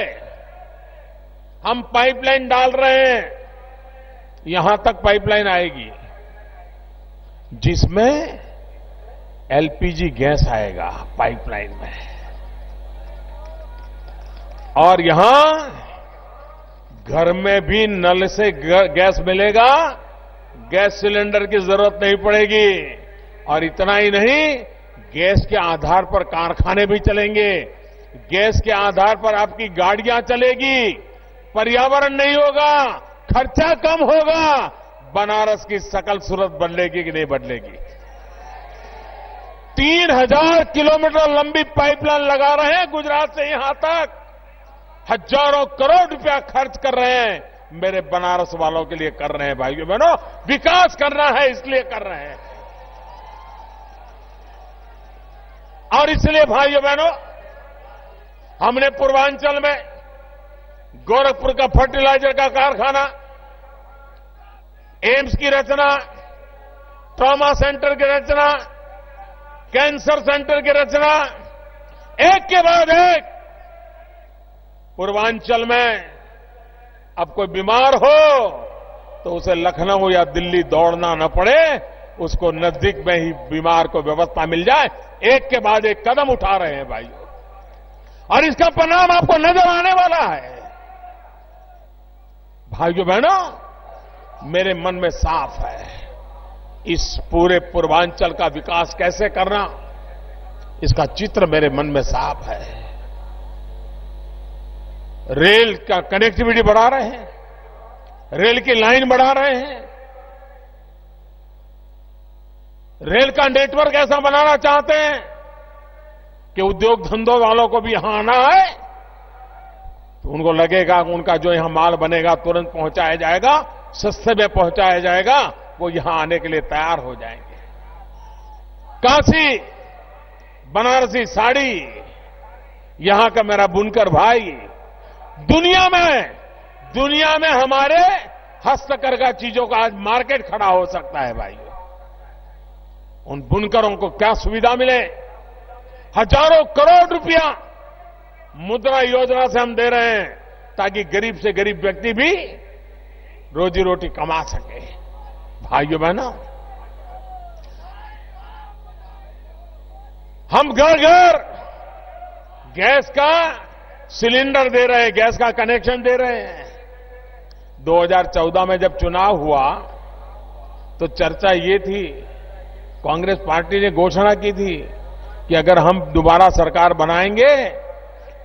हम पाइपलाइन डाल रहे हैं, यहां तक पाइपलाइन आएगी जिसमें एलपीजी गैस आएगा पाइपलाइन में, और यहां घर में भी नल से गैस मिलेगा, गैस सिलेंडर की जरूरत नहीं पड़ेगी। और इतना ही नहीं, गैस के आधार पर कारखाने भी चलेंगे, गैस के आधार पर आपकी गाड़ियां चलेगी, पर्यावरण नहीं होगा, खर्चा कम होगा। बनारस की सकल सूरत बदलेगी कि नहीं बदलेगी? 3,000 किलोमीटर लंबी पाइपलाइन लगा रहे हैं गुजरात से यहां तक। हजारों करोड़ रुपया खर्च कर रहे हैं, मेरे बनारस वालों के लिए कर रहे हैं भाइयों बहनों। विकास करना है इसलिए कर रहे हैं। और इसलिए भाइयों बहनों, हमने पूर्वांचल में गोरखपुर का फर्टिलाइजर का कारखाना, एम्स की रचना, ट्रॉमा सेंटर की रचना, कैंसर सेंटर की रचना, एक के बाद एक। पूर्वांचल में अब कोई बीमार हो तो उसे लखनऊ या दिल्ली दौड़ना न पड़े, उसको नजदीक में ही बीमार को व्यवस्था मिल जाए। एक के बाद एक कदम उठा रहे हैं भाइयों, और इसका परिणाम आपको नजर आने वाला है। भाइयों बहनों, मेरे मन में साफ है, इस पूरे पूर्वांचल का विकास कैसे करना, इसका चित्र मेरे मन में साफ है। रेल का कनेक्टिविटी बढ़ा रहे हैं, रेल की लाइन बढ़ा रहे हैं, रेल का नेटवर्क ऐसा बनाना चाहते हैं कि उद्योग धंधों वालों को भी यहां आना है तो उनको लगेगा उनका जो यहां माल बनेगा तुरंत पहुंचाया जाएगा, सस्ते में पहुंचाया जाएगा, वो यहां आने के लिए तैयार हो जाएंगे। काशी बनारसी साड़ी, यहां का मेरा बुनकर भाई, दुनिया में हमारे हस्तकरघा चीजों का आज मार्केट खड़ा हो सकता है भाइयों। उन बुनकरों को क्या सुविधा मिले, हजारों करोड़ रुपया मुद्रा योजना से हम दे रहे हैं ताकि गरीब से गरीब व्यक्ति भी रोजी रोटी कमा सके। भाइयों बहनों, हम घर घर गैस का सिलेंडर दे रहे हैं, गैस का कनेक्शन दे रहे हैं। 2014 में जब चुनाव हुआ तो चर्चा ये थी, कांग्रेस पार्टी ने घोषणा की थी कि अगर हम दोबारा सरकार बनाएंगे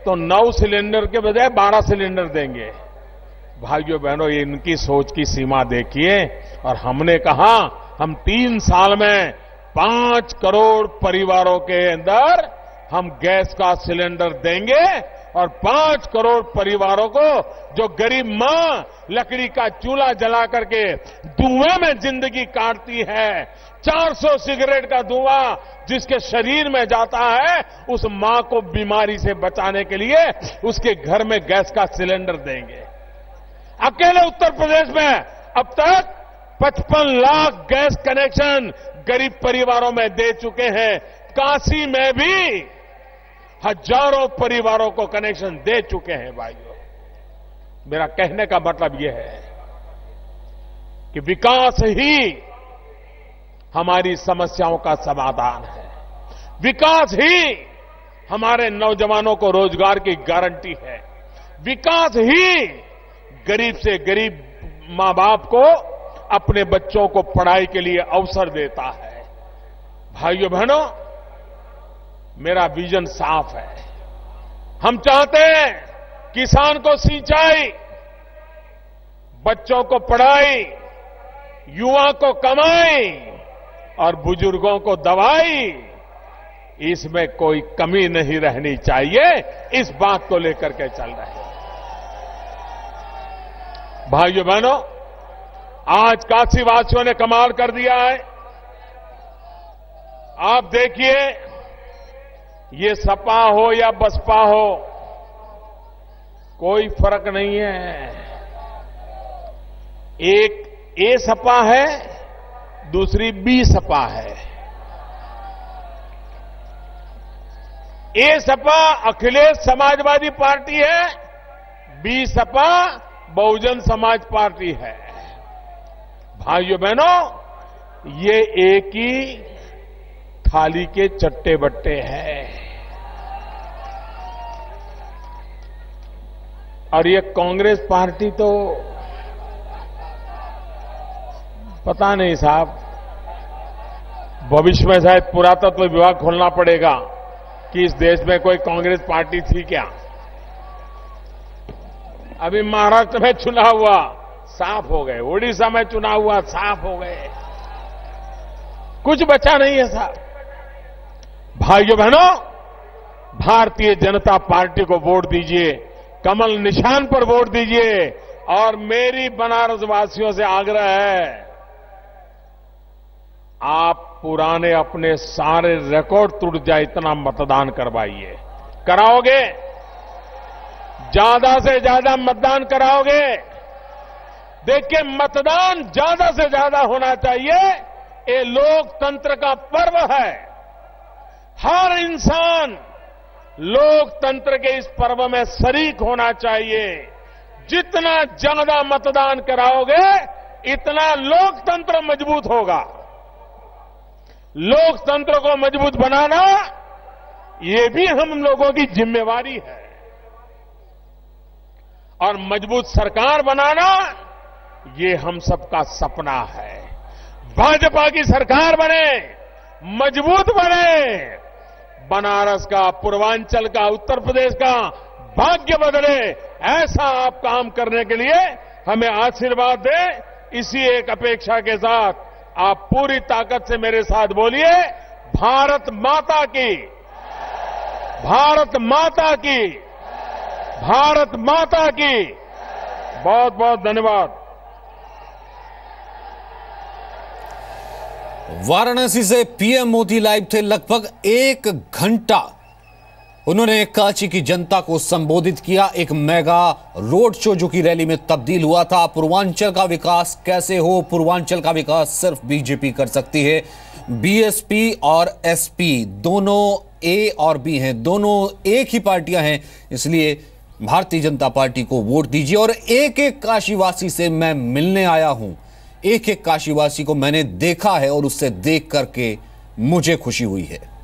तो 9 सिलेंडर के बजाय 12 सिलेंडर देंगे। भाइयों बहनों, ये इनकी सोच की सीमा देखिए। और हमने कहा हम 3 साल में 5 करोड़ परिवारों के अंदर हम गैस का सिलेंडर देंगे, और 5 करोड़ परिवारों को, जो गरीब मां लकड़ी का चूल्हा जला करके धुएं में जिंदगी काटती है, 400 सिगरेट का धुआं जिसके शरीर में जाता है, उस मां को बीमारी से बचाने के लिए उसके घर में गैस का सिलेंडर देंगे। अकेले उत्तर प्रदेश में अब तक 55 लाख गैस कनेक्शन गरीब परिवारों में दे चुके हैं। काशी में भी हजारों परिवारों को कनेक्शन दे चुके हैं। भाइयों, मेरा कहने का मतलब यह है कि विकास ही हमारी समस्याओं का समाधान है, विकास ही हमारे नौजवानों को रोजगार की गारंटी है, विकास ही गरीब से गरीब मां बाप को अपने बच्चों को पढ़ाई के लिए अवसर देता है। भाइयों बहनों, मेरा विजन साफ है। हम चाहते हैं किसान को सिंचाई, बच्चों को पढ़ाई, युवा को कमाई और बुजुर्गों को दवाई, इसमें कोई कमी नहीं रहनी चाहिए। इस बात को लेकर के चल रहे हैं। भाइयों बहनों, आज काशीवासियों ने कमाल कर दिया है। आप देखिए, ये सपा हो या बसपा हो, कोई फर्क नहीं है। एक ए सपा है, दूसरी बी सपा है। ए सपा अखिलेश समाजवादी पार्टी है, बी सपा बहुजन समाज पार्टी है। भाइयों बहनों, ये एक ही थाली के चट्टे बट्टे हैं। और ये कांग्रेस पार्टी तो पता नहीं साहब, भविष्य में शायद पुरातत्व विभाग खोलना पड़ेगा कि इस देश में कोई कांग्रेस पार्टी थी क्या। अभी महाराष्ट्र में चुनाव हुआ, साफ हो गए। ओडिशा में चुनाव हुआ, साफ हो गए। कुछ बचा नहीं है साहब। भाइयों बहनों, भारतीय जनता पार्टी को वोट दीजिए, कमल निशान पर वोट दीजिए। और मेरी बनारस वासियों से आग्रह है, आप पुराने अपने सारे रिकॉर्ड टूट जाए इतना मतदान करवाइए। कराओगे? ज्यादा से ज्यादा मतदान कराओगे? देखिए, मतदान ज्यादा से ज्यादा होना चाहिए। ये लोकतंत्र का पर्व है। हर इंसान लोकतंत्र के इस पर्व में शरीक होना चाहिए। जितना ज्यादा मतदान कराओगे, इतना लोकतंत्र मजबूत होगा। लोकतंत्र को मजबूत बनाना, ये भी हम लोगों की जिम्मेवारी है। और मजबूत सरकार बनाना, ये हम सबका सपना है। भाजपा की सरकार बने, मजबूत बने, बनारस का, पूर्वांचल का, उत्तर प्रदेश का भाग्य बदले, ऐसा आप काम करने के लिए हमें आशीर्वाद दें। इसी एक अपेक्षा के साथ आप पूरी ताकत से मेरे साथ बोलिए, भारत माता की, भारत माता की, भारत माता की। बहुत बहुत धन्यवाद। वाराणसी से पीएम मोदी लाइव थे। लगभग 1 घंटा उन्होंने काशी की जनता को संबोधित किया। एक मेगा रोड शो जो कि रैली में तब्दील हुआ था। पूर्वांचल का विकास कैसे हो? पूर्वांचल का विकास सिर्फ बीजेपी कर सकती है। बीएसपी और एसपी दोनों ए और बी हैं, दोनों एक ही पार्टियां हैं। इसलिए भारतीय जनता पार्टी को वोट दीजिए। और एक एक काशीवासी से मैं मिलने आया हूं। एक एक काशीवासी को मैंने देखा है और उससे देख करके मुझे खुशी हुई है।